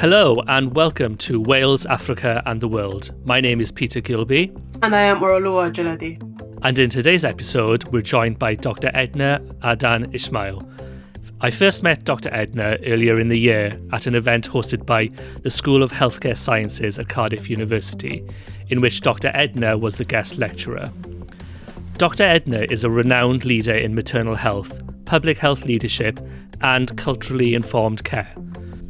Hello and welcome to Wales, Africa and the World. My name is Peter Gilbey. And I am Oreoluwa Ojelade. And in today's episode, we're joined by Dr Edna Adan Ismail. I first met Dr Edna earlier in the year at an event hosted by the School of Healthcare Sciences at Cardiff University, in which Dr Edna was the guest lecturer. Dr Edna is a renowned leader in maternal health, public health leadership and culturally informed care.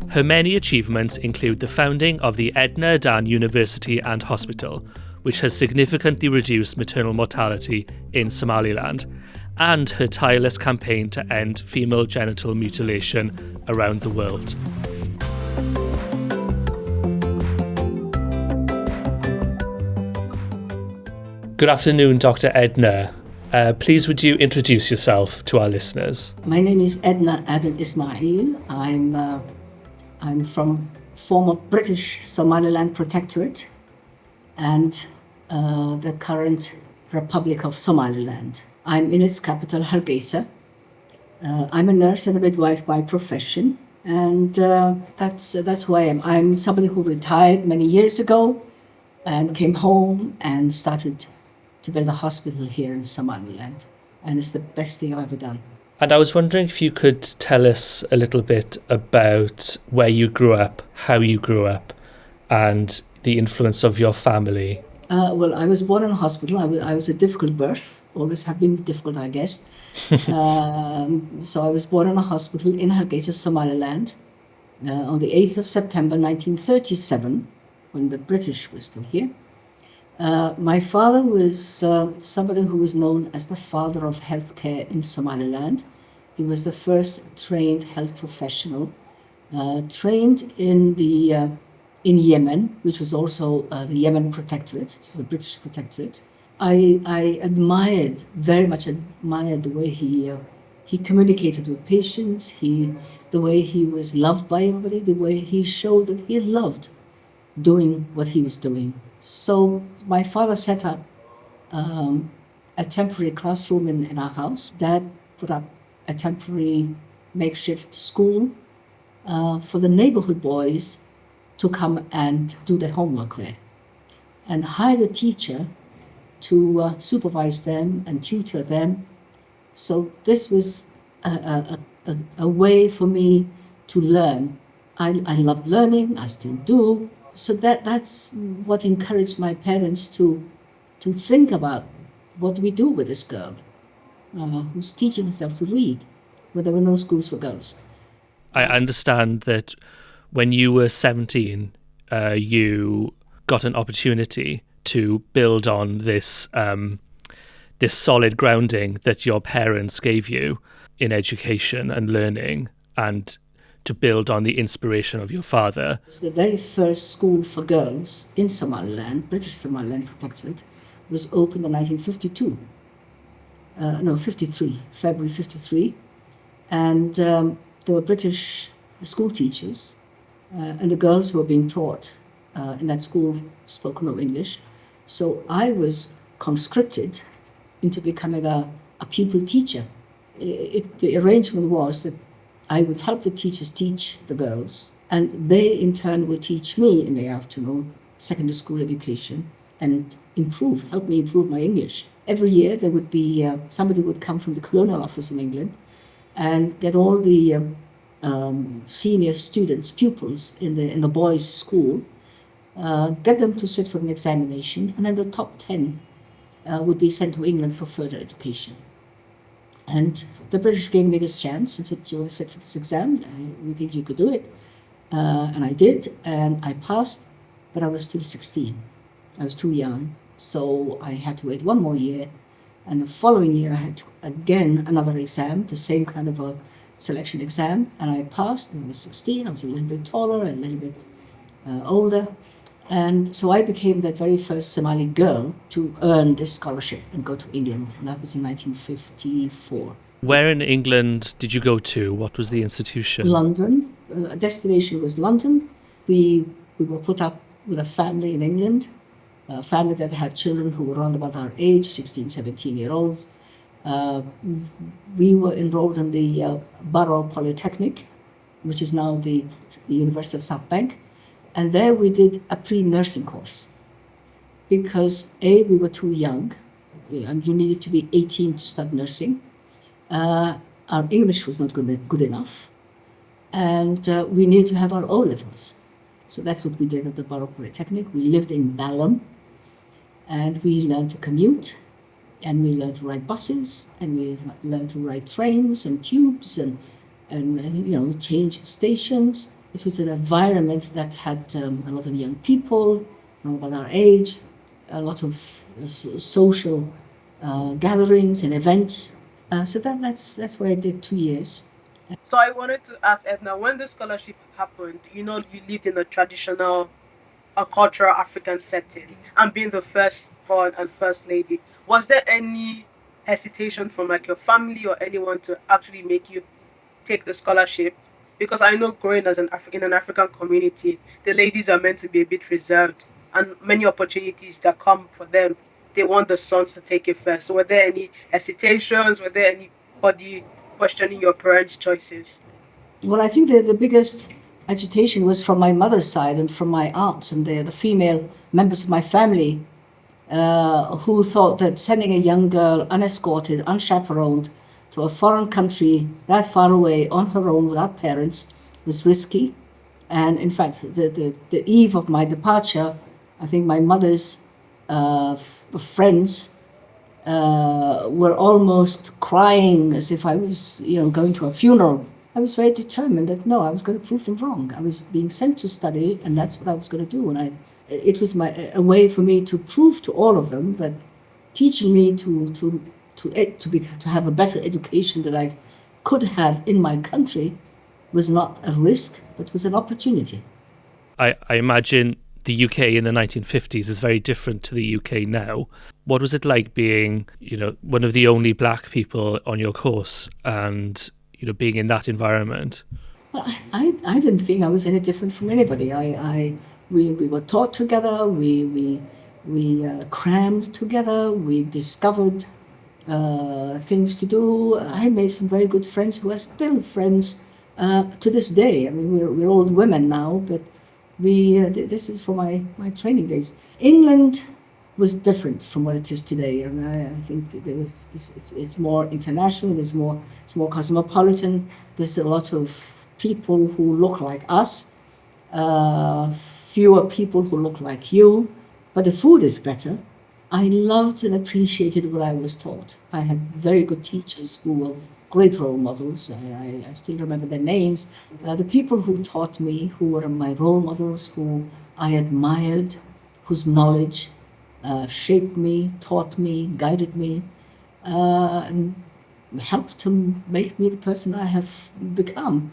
Her many achievements include the founding of the Edna Adan University and Hospital, which has significantly reduced maternal mortality in Somaliland, and her tireless campaign to end female genital mutilation around the world. Good afternoon, Dr. Edna. Please would you introduce yourself to our listeners? My name is Edna Adan Ismail. I'm from former British Somaliland Protectorate and the current Republic of Somaliland. I'm in its capital, Hargeisa. I'm a nurse and a midwife by profession, and that's who I am. I'm somebody who retired many years ago and came home and started to build a hospital here in Somaliland, and it's the best thing I've ever done. And I was wondering if you could tell us a little bit about where you grew up, how you grew up, and the influence of your family. Well, I was born in a hospital. I was a difficult birth, always have been difficult, I guess. So I was born in a hospital in Hargeisa, Somaliland, on the 8th of September 1937, when the British were still here. My father was somebody who was known as the father of healthcare in Somaliland. He was the first trained health professional, trained in Yemen, which was also the Yemen Protectorate, it was the British Protectorate. I very much admired the way he communicated with patients, the way he was loved by everybody, the way he showed that he loved doing what he was doing. So my father set up a temporary classroom in our house. Dad put up a temporary makeshift school for the neighborhood boys to come and do their homework there, and hired a teacher to supervise them and tutor them. So this was a way for me to learn. I loved learning, I still do. So that's what encouraged my parents to think about what do we do with this girl who's teaching herself to read, when there were no schools for girls. I understand that when you were 17, you got an opportunity to build on this solid grounding that your parents gave you in education and learning, and to build on the inspiration of your father. It was the very first school for girls in Somaliland, British Somaliland Protectorate, was opened in 1952. 53, February 53. And there were British school teachers, and the girls who were being taught in that school spoke no English. So I was conscripted into becoming a pupil teacher. The arrangement was that I would help the teachers teach the girls, and they in turn would teach me in the afternoon secondary school education and help me improve my English. Every year there would be somebody would come from the colonial office in England and get all the senior students, pupils in the boys' school, get them to sit for an examination, and then the top 10 would be sent to England for further education. And the British gave me this chance and said, "You want to sit for this exam? We think you could do it." And I did, and I passed, but I was still 16. I was too young, so I had to wait one more year. And the following year, I had to, again, another exam, the same kind of a selection exam, and I passed, and I was 16. I was a little bit taller, a little bit older. And so I became that very first Somali girl to earn this scholarship and go to England. And that was in 1954. Where in England did you go to? What was the institution? London. Destination was London. We were put up with a family in England, a family that had children who were around about our age, 16, 17-year-olds. We were enrolled in the Borough Polytechnic, which is now the University of South Bank. And there we did a pre-nursing course because A, we were too young, and you needed to be 18 to start nursing. Our English was not good enough, and we needed to have our O-levels. So that's what we did at the Borough Polytechnic. We lived in Balham, and we learned to commute, and we learned to ride buses, and we learned to ride trains and tubes, and change stations. It was an environment that had a lot of young people, about our age, a lot of social gatherings and events. So that's what I did 2 years. So I wanted to ask Edna, when the scholarship happened, you lived in a traditional, a cultural African setting, and being the firstborn and first lady, was there any hesitation from your family or anyone to actually make you take the scholarship? Because I know growing as in an African community, the ladies are meant to be a bit reserved, and many opportunities that come for them, they want the sons to take it first. So were there any hesitations? Were there anybody questioning your parents' choices? Well, I think the biggest agitation was from my mother's side and from my aunts and the female members of my family who thought that sending a young girl unescorted, unchaperoned, to a foreign country that far away on her own without parents was risky. And in fact, the eve of my departure, I think my mother's friends were almost crying as if I was, going to a funeral. I was very determined that no, I was going to prove them wrong. I was being sent to study, and that's what I was going to do. And it was a way for me to prove to all of them that teaching me to have a better education that I could have in my country was not a risk, but was an opportunity. I imagine the UK in the 1950s is very different to the UK now. What was it like being, one of the only black people on your course and, being in that environment? Well, I didn't think I was any different from anybody. We were taught together, we crammed together, we discovered things to do. I made some very good friends who are still friends to this day. I mean, we're old women now, but this is from my training days. England was different from what it is today. I mean, I think it's more international. It's more cosmopolitan. There's a lot of people who look like us, fewer people who look like you, but the food is better. I loved and appreciated what I was taught. I had very good teachers who were great role models. I still remember their names. The people who taught me, who were my role models, who I admired, whose knowledge shaped me, taught me, guided me, and helped to make me the person I have become.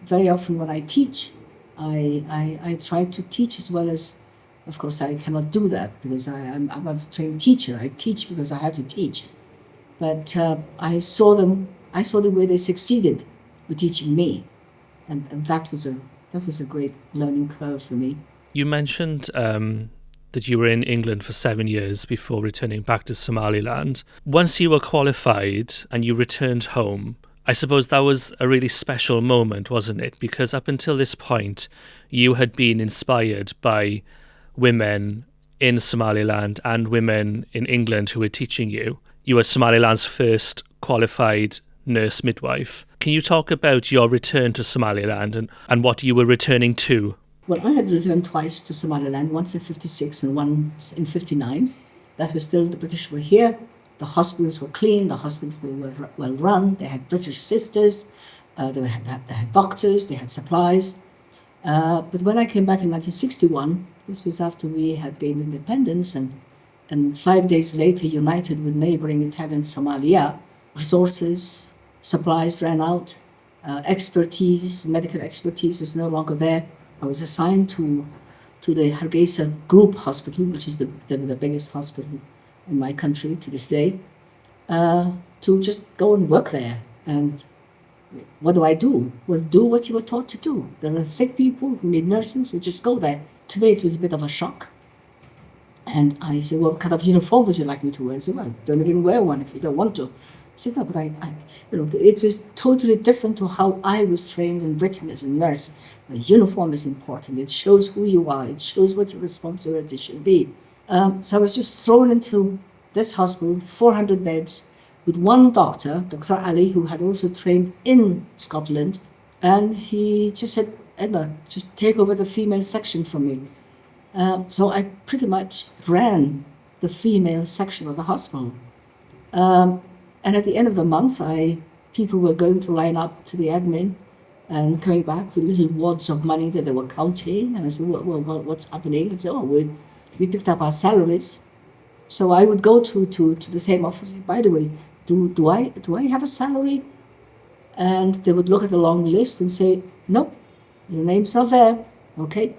Very often when I teach, I try to teach as well as, of course, I cannot do that because I'm not a trained teacher. I teach because I have to teach. But I saw the way they succeeded with teaching me, and that was a great learning curve for me. You mentioned that you were in England for 7 years before returning back to Somaliland. Once you were qualified and you returned home, I suppose that was a really special moment, wasn't it? Because up until this point, you had been inspired by women in Somaliland and women in England who were teaching you. You were Somaliland's first qualified nurse midwife. Can you talk about your return to Somaliland and what you were returning to? Well, I had returned twice to Somaliland, once in 56 and once in 59. That was still, the British were here. The hospitals were clean, the hospitals were well run. They had British sisters, they had doctors, they had supplies. But when I came back in 1961, this was after we had gained independence, and 5 days later, united with neighboring Italian Somalia, resources, supplies ran out, medical expertise was no longer there. I was assigned to the Hargeisa Group Hospital, which is the biggest hospital in my country to this day, to just go and work there. And what do? Well, do what you were taught to do. There are sick people who need nursing, so just go there. To me, it was a bit of a shock. And I said, well, what kind of uniform would you like me to wear? I said, well, don't even wear one if you don't want to. said, no, but it was totally different to how I was trained in Britain as a nurse. The uniform is important. It shows who you are. It shows what your responsibility should be. So I was just thrown into this hospital, 400 beds, with one doctor, Dr. Ali, who had also trained in Scotland. And he just said, Edna, just take over the female section from me. So I pretty much ran the female section of the hospital. And at the end of the month, people were going to line up to the admin and coming back with little wads of money that they were counting. And I said, well, what's happening? And said, we picked up our salaries. So I would go to the same office and say, by the way, do I have a salary? And they would look at the long list and say, no, your name's not there. Okay.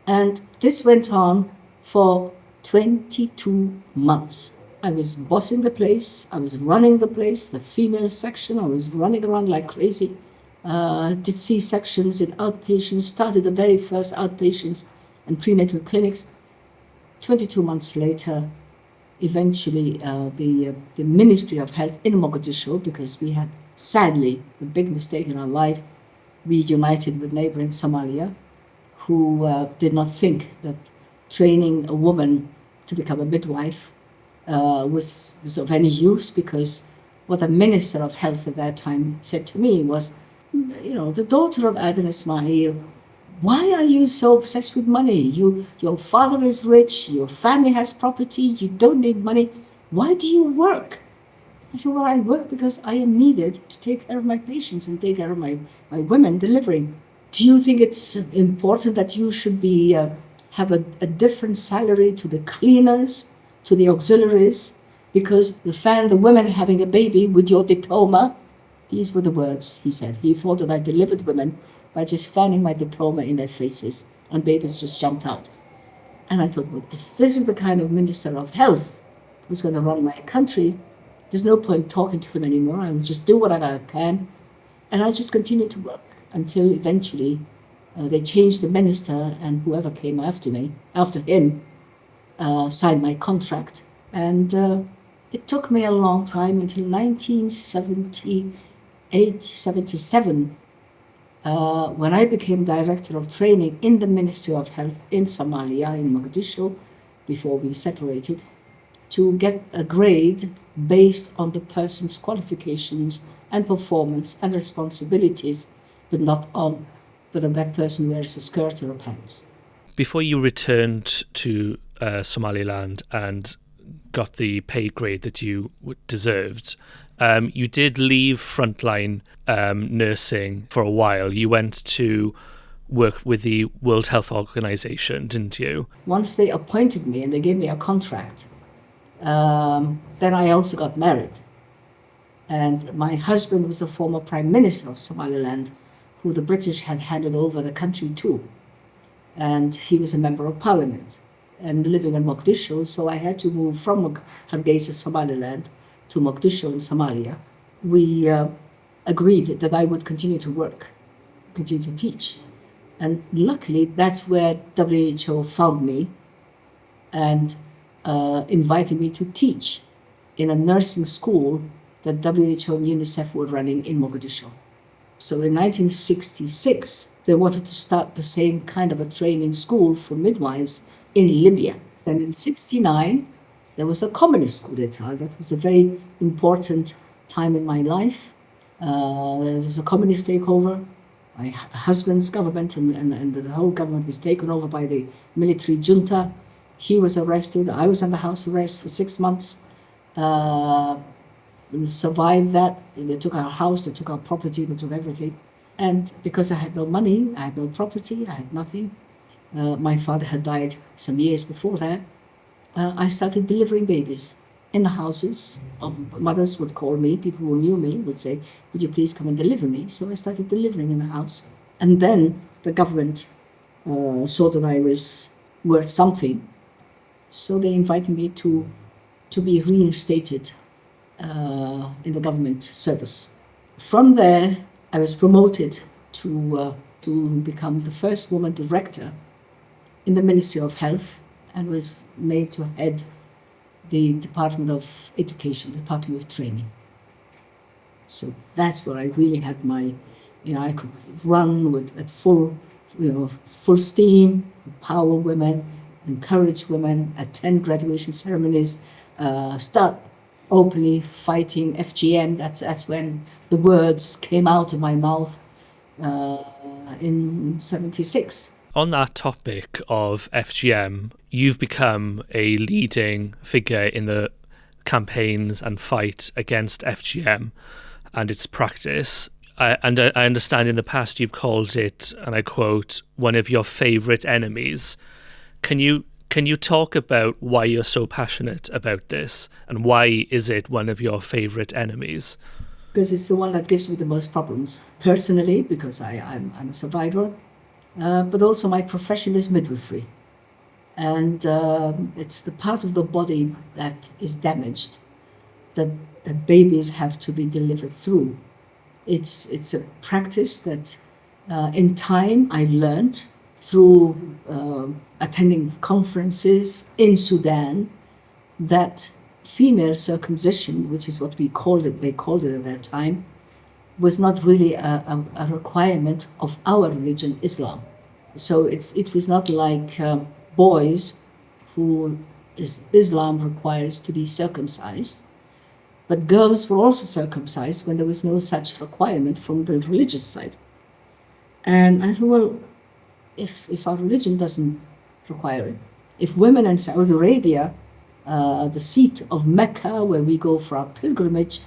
And this went on for 22 months. I was bossing the place, I was running the place, the female section, I was running around like crazy. Did C-sections, did outpatients, started the very first outpatients and prenatal clinics. 22 months later, eventually the Ministry of Health in Mogadishu, because we had sadly a big mistake in our life, we united with neighboring Somalia, who did not think that training a woman to become a midwife was of any use, because what the Minister of Health at that time said to me was, the daughter of Adan Ismail, why are you so obsessed with money? Your father is rich, your family has property, you don't need money. Why do you work? I said, well, I work because I am needed to take care of my patients and take care of my women delivering. Do you think it's important that you should be have a different salary to the cleaners, to the auxiliaries, because you found the women having a baby with your diploma? These were the words he said. He thought that I delivered women by just fanning my diploma in their faces, and babies just jumped out. And I thought, well, if this is the kind of Minister of Health who's going to run my country, there's no point talking to him anymore. I will just do whatever I can, and I'll just continue to work until eventually they changed the minister, and whoever came after him, signed my contract. And it took me a long time until 1978, 77, when I became Director of Training in the Ministry of Health in Somalia, in Mogadishu, before we separated, to get a grade based on the person's qualifications and performance and responsibilities, but not on whether that person wears a skirt or a pants. Before you returned to Somaliland and got the pay grade that you deserved, you did leave frontline nursing for a while. You went to work with the World Health Organization, didn't you? Once they appointed me and they gave me a contract, then I also got married. And my husband was the former Prime Minister of Somaliland, who the British had handed over the country to. And he was a member of Parliament and living in Mogadishu, so I had to move from Hargeisa, Somaliland, to Mogadishu in Somalia. We agreed that I would continue to work, continue to teach. And luckily, that's where WHO found me and invited me to teach in a nursing school that WHO and UNICEF were running in Mogadishu. So in 1966, they wanted to start the same kind of a training school for midwives in Libya. And in 1969, there was a communist coup d'etat. That was a very important time in my life. There was a communist takeover. My husband's government and the whole government was taken over by the military junta. He was arrested. I was under house arrest for 6 months. We survived that. They took our house, they took our property, they took everything. And because I had no money, I had no property, I had nothing. My father had died some years before that. I started delivering babies in the houses of mothers would call me, people who knew me would say, would you please come and deliver me? So I started delivering in the house. And then the government saw that I was worth something. So they invited me to be reinstated in the government service. From there, I was promoted to become the first woman director in the Ministry of Health and was made to head the Department of Education, the Department of Training. So that's where I really had my, I could run at full steam, empower women, encourage women, attend graduation ceremonies, start openly fighting FGM. That's when the words came out of my mouth in 76. On that topic of FGM, you've become a leading figure in the campaigns and fight against FGM and its practice. And I understand in the past you've called it, and I quote, one of your favourite enemies. Can you talk about why you're so passionate about this, and why is it one of your favourite enemies? Because it's the one that gives me the most problems. Personally, because I'm a survivor, but also my profession is midwifery. And it's the part of the body that is damaged, that babies have to be delivered through. It's a practice that in time I learned through attending conferences in Sudan, that female circumcision, which is what they called it at that time, was not really a requirement of our religion, Islam. So it was not like boys who Islam requires to be circumcised, but girls were also circumcised when there was no such requirement from the religious side. And I thought, well, if our religion doesn't require it, if women in Saudi Arabia, the seat of Mecca, where we go for our pilgrimage,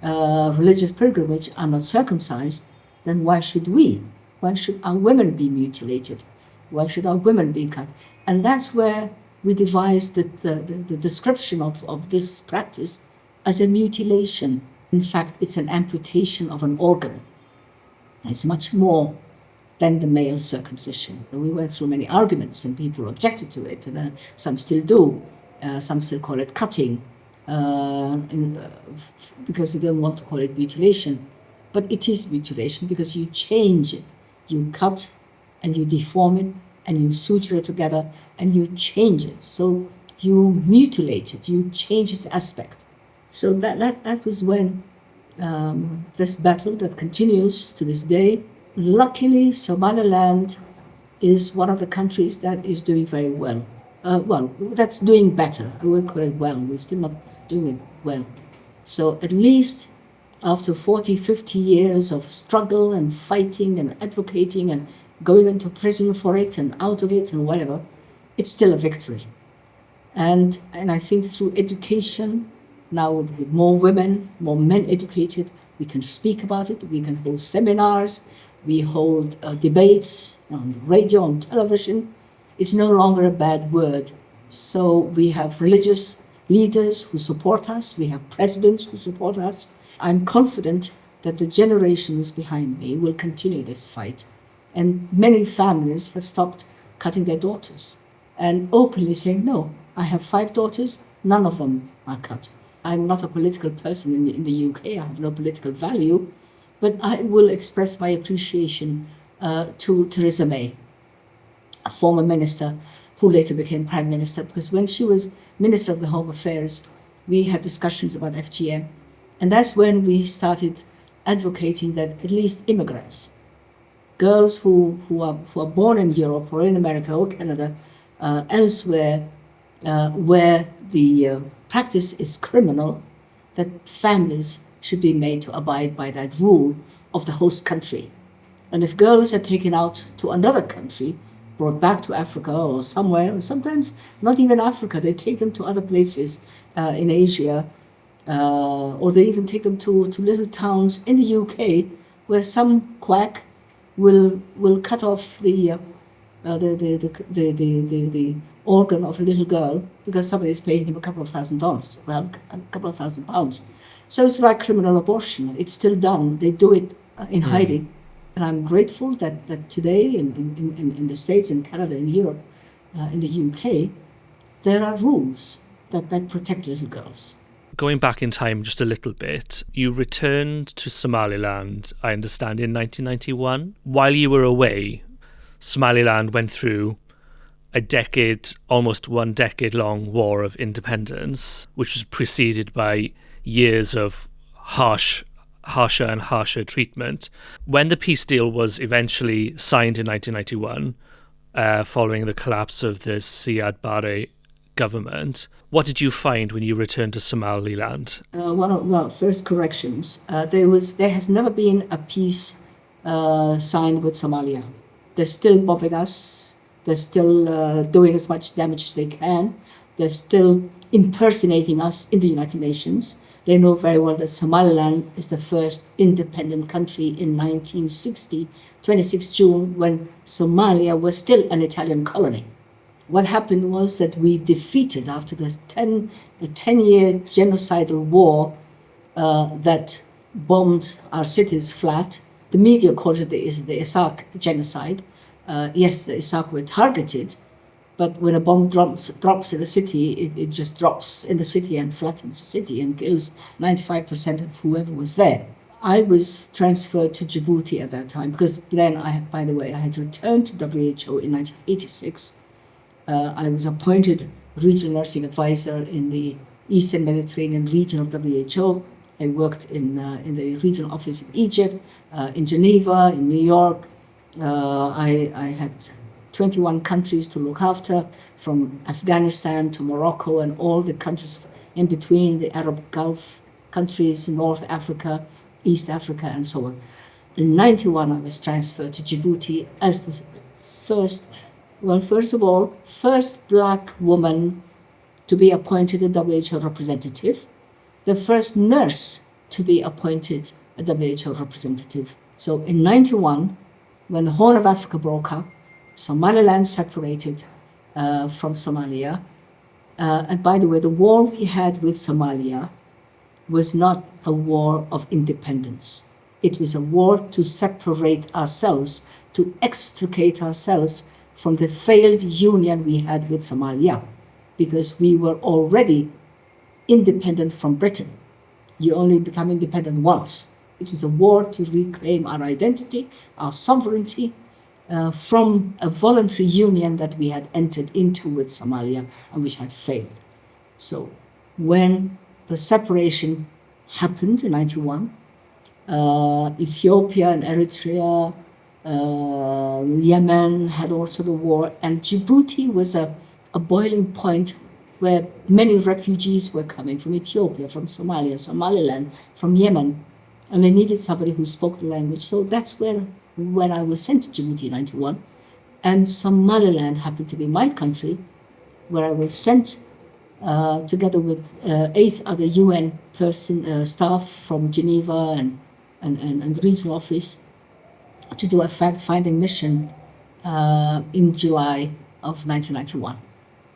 religious pilgrimage, are not circumcised, then why should we? Why should our women be mutilated? Why should our women be cut? And that's where we devised the description of this practice as a mutilation. In fact, it's an amputation of an organ. It's much more than the male circumcision. We went through many arguments and people objected to it, and some still do. Some still call it cutting because they don't want to call it mutilation. But it is mutilation because you change it. You cut and you deform it and you suture it together and you change it. So you mutilate it, you change its aspect. So that was when this battle that continues to this day. Luckily, Somaliland is one of the countries that is doing very well. That's doing better. I won't call it well. We're still not doing it well. So at least after 40, 50 years of struggle and fighting and advocating and going into prison for it and out of it and whatever, it's still a victory. And I think through education, now with more women, more men educated, we can speak about it, we can hold seminars, we hold debates on radio, on television. It's no longer a bad word. So we have religious leaders who support us, we have presidents who support us. I'm confident that the generations behind me will continue this fight. And many families have stopped cutting their daughters and openly saying, no, I have 5 daughters, none of them are cut. I'm not a political person in the UK, I have no political value, but I will express my appreciation to Theresa May, a former minister who later became Prime Minister, because when she was Minister of the Home Affairs, we had discussions about FGM, and that's when we started advocating that at least immigrants, girls who are born in Europe or in America or Canada, elsewhere, where the practice is criminal, that families should be made to abide by that rule of the host country. And if girls are taken out to another country, brought back to Africa or somewhere, and sometimes not even Africa, they take them to other places in Asia, or they even take them to little towns in the UK where some quack will cut off the organ of a little girl because somebody is paying him $2,000, well, £2,000. So it's like criminal abortion. It's still done. They do it in hiding. And I'm grateful that today in the States, in Canada, in Europe, in the UK, there are rules that protect little girls. Going back in time just a little bit, you returned to Somaliland, I understand, in 1991. While you were away, Somaliland went through almost 1 decade long war of independence, which was preceded by years of harsh harsher and harsher treatment. When the peace deal was eventually signed in 1991, following the collapse of the Siad Barre government, what did you find when you returned to Somaliland? One of the first corrections, there has never been a peace signed with Somalia. They're still bombing us. They're still doing as much damage as they can. They're still impersonating us in the United Nations. They know very well that Somaliland is the first independent country in 1960, 26 June, when Somalia was still an Italian colony. What happened was that we defeated, after the 10-year genocidal war that bombed our cities flat. The media calls it the Isaac genocide. Yes, the Isaac were targeted, but when a bomb drops in a city, it just drops in the city and flattens the city and kills 95% of whoever was there. I was transferred to Djibouti at that time because then, I had returned to WHO in 1986. I was appointed regional nursing advisor in the Eastern Mediterranean region of WHO. I worked in the regional office in Egypt, in Geneva, in New York. I had 21 countries to look after, from Afghanistan to Morocco and all the countries in between, the Arab Gulf countries, North Africa, East Africa, and so on. In 1991, I was transferred to Djibouti as the first black woman to be appointed a WHO representative, the first nurse to be appointed a WHO representative. So in 1991, when the Horn of Africa broke up, Somaliland separated from Somalia. And by the way, the war we had with Somalia was not a war of independence. It was a war to separate ourselves, to extricate ourselves from the failed union we had with Somalia, because we were already independent from Britain. You only become independent once. It was a war to reclaim our identity, our sovereignty, from a voluntary union that we had entered into with Somalia and which had failed. So when the separation happened in 1991, Ethiopia and Eritrea, Yemen had also the war, and Djibouti was a boiling point where many refugees were coming from Ethiopia, from Somalia, Somaliland, from Yemen, and they needed somebody who spoke the language. So that's when I was sent to Djibouti in 1991, and Somaliland happened to be my country, where I was sent together with 8 other UN staff from Geneva and the regional office to do a fact-finding mission in July of 1991.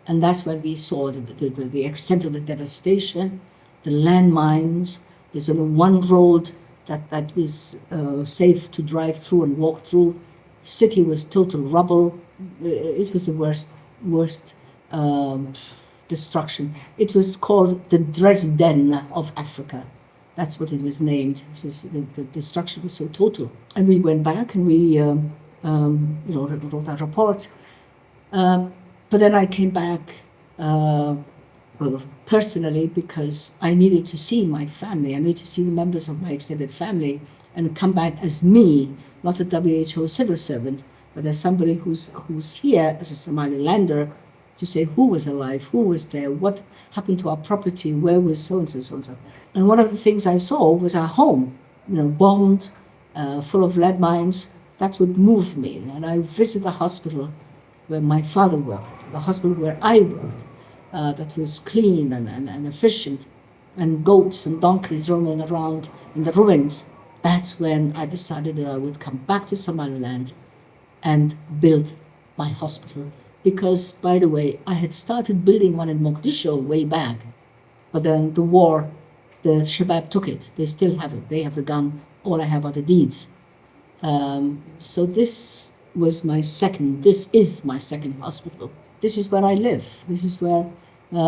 And that's when we saw the extent of the devastation, the landmines. There's only one road that was safe to drive through and walk through. The city was total rubble. It was the worst destruction. It was called the Dresden of Africa. That's what it was named. It was the destruction was so total. And we went back and we wrote that report. But then I came back personally, because I needed to see my family. I needed to see the members of my extended family and come back as me, not a WHO civil servant, but as somebody who's here as a Somalilander, to say who was alive, who was there, what happened to our property, where was so-and-so, so-and-so. And one of the things I saw was our home, bombed, full of landmines. That would move me. And I visited the hospital where my father worked, the hospital where I worked, that was clean and efficient, and goats and donkeys roaming around in the ruins. That's when I decided that I would come back to Somaliland and build my hospital. Because, by the way, I had started building one in Mogadishu way back, but then the war, the Shabab took it. They still have it. They have the gun. All I have are the deeds. So this is my second hospital. This is where I live. This is where,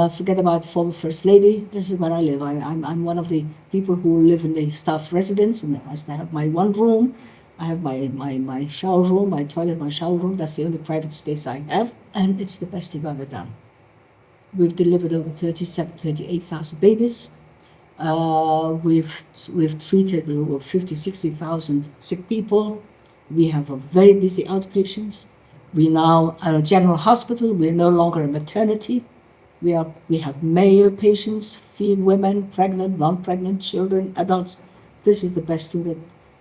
forget about former First Lady, this is where I live. I'm one of the people who live in the staff residence, and I have my one room. I have my shower room, my toilet, my shower room. That's the only private space I have, and it's the best thing I've ever done. We've delivered over 38,000 babies. We've treated over 50, 60,000 sick people. We have a very busy outpatients. We now are a general hospital. We're no longer a maternity. We have male patients, female women, pregnant, non-pregnant, children, adults. This is the best thing that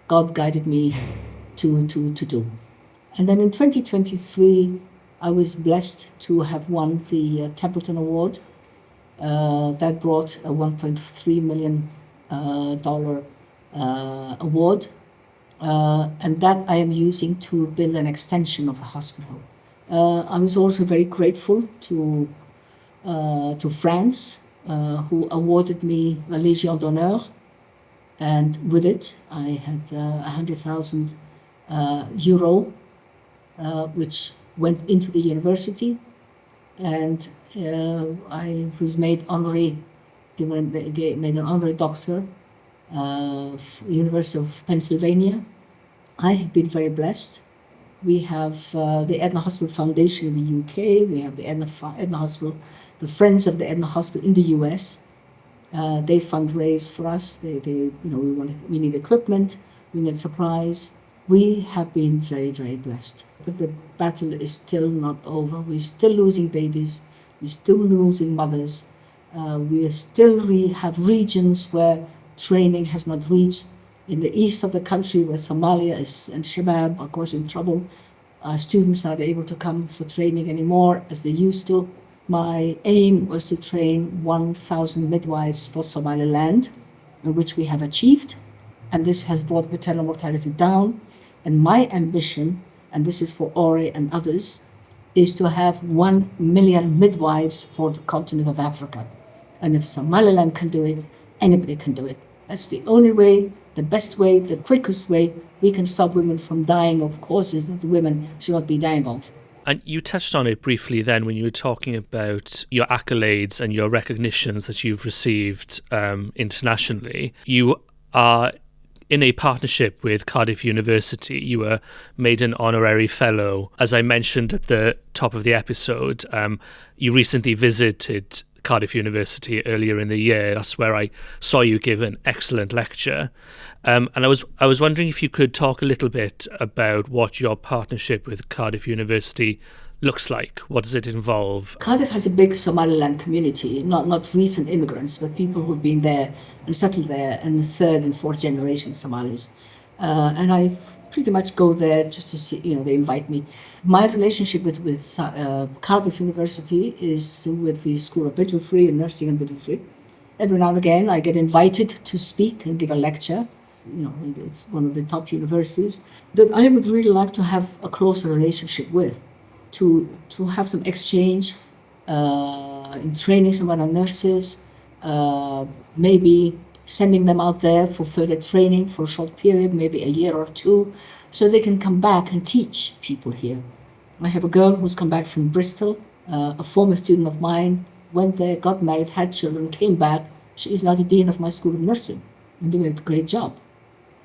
God guided me to do. And then in 2023, I was blessed to have won the Templeton Award. That brought a $1.3 million award. And that I am using to build an extension of the hospital. I was also very grateful to France, who awarded me la Légion d'honneur, and with it I had 100,000 euro, which went into the university, and I was made an honorary doctor, University of Pennsylvania. I have been very blessed. We have the Edna Hospital Foundation in the UK. We have the Edna Hospital, the Friends of the Edna Hospital in the US. They fundraise for us. We need equipment, we need supplies. We have been very, very blessed. But the battle is still not over. We're still losing babies. We're still losing mothers. We still have regions where training has not reached. In the east of the country, where Somalia and Shabab, of course, in trouble, students are not able to come for training anymore as they used to. My aim was to train 1,000 midwives for Somaliland, which we have achieved, and this has brought maternal mortality down. And my ambition, and this is for Ori and others, is to have 1 million midwives for the continent of Africa. And if Somaliland can do it, anybody can do it. That's the only way, the best way, the quickest way we can stop women from dying of causes that the women should not be dying of. And you touched on it briefly then when you were talking about your accolades and your recognitions that you've received internationally. You are in a partnership with Cardiff University. You were made an honorary fellow. As I mentioned at the top of the episode, you recently visited Cardiff University earlier in the year. That's where I saw you give an excellent lecture. And I was wondering if you could talk a little bit about what your partnership with Cardiff University looks like. What does it involve? Cardiff has a big Somaliland community, not recent immigrants, but people who've been there and settled there in the third and fourth generation Somalis. And I pretty much go there just to see, they invite me. My relationship with Cardiff University is with the School of Midwifery and Nursing and Midwifery. Every now and again, I get invited to speak and give a lecture. It's one of the top universities that I would really like to have a closer relationship with, to have some exchange in training some of our nurses, maybe sending them out there for further training for a short period, maybe a year or two, so they can come back and teach people here. I have a girl who's come back from Bristol, a former student of mine, went there, got married, had children, came back. She is now the dean of my school of nursing and doing a great job.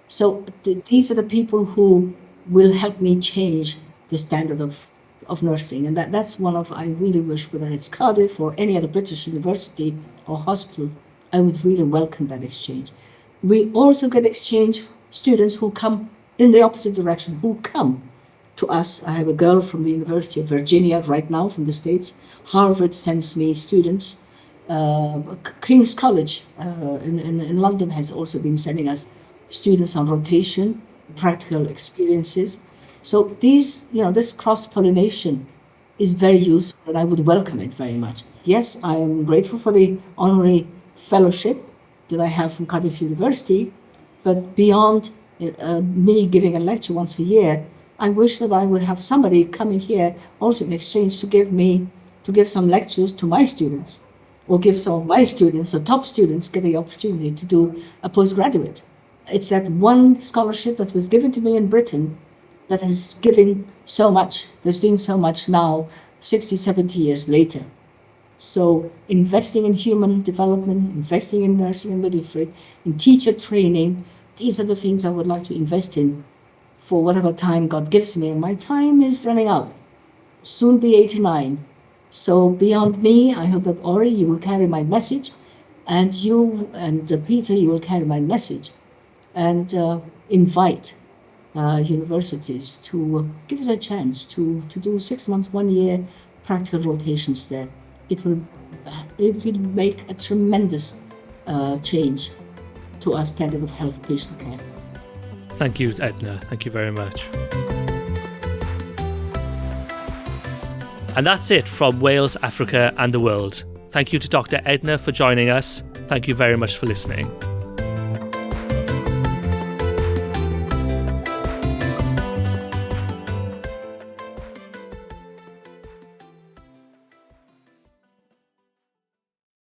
So these are the people who will help me change the standard of nursing. And that's I really wish, whether it's Cardiff or any other British university or hospital, I would really welcome that exchange. We also get exchange students who come in the opposite direction, who come to us. I have a girl from the University of Virginia right now from the States. Harvard sends me students. King's College in London has also been sending us students on rotation, practical experiences. So this cross-pollination is very useful, and I would welcome it very much. Yes, I am grateful for the honorary fellowship that I have from Cardiff University, but beyond me giving a lecture once a year, I wish that I would have somebody coming here also in exchange to give some lectures to my students, or give some of my students, the top students, get the opportunity to do a postgraduate. It's that one scholarship that was given to me in Britain that is giving so much, that's doing so much now, 60, 70 years later. So investing in human development, investing in nursing and midwifery, in teacher training, these are the things I would like to invest in for whatever time God gives me. And my time is running out. Soon be 89. So beyond me, I hope that Ori, you will carry my message. And you and Peter, you will carry my message and invite universities to give us a chance to do 6 months, 1 year practical rotations there. It will make a tremendous change to our standard of health patient care. Thank you, Edna. Thank you very much. And that's it from Wales, Africa and the world. Thank you to Dr. Edna for joining us. Thank you very much for listening.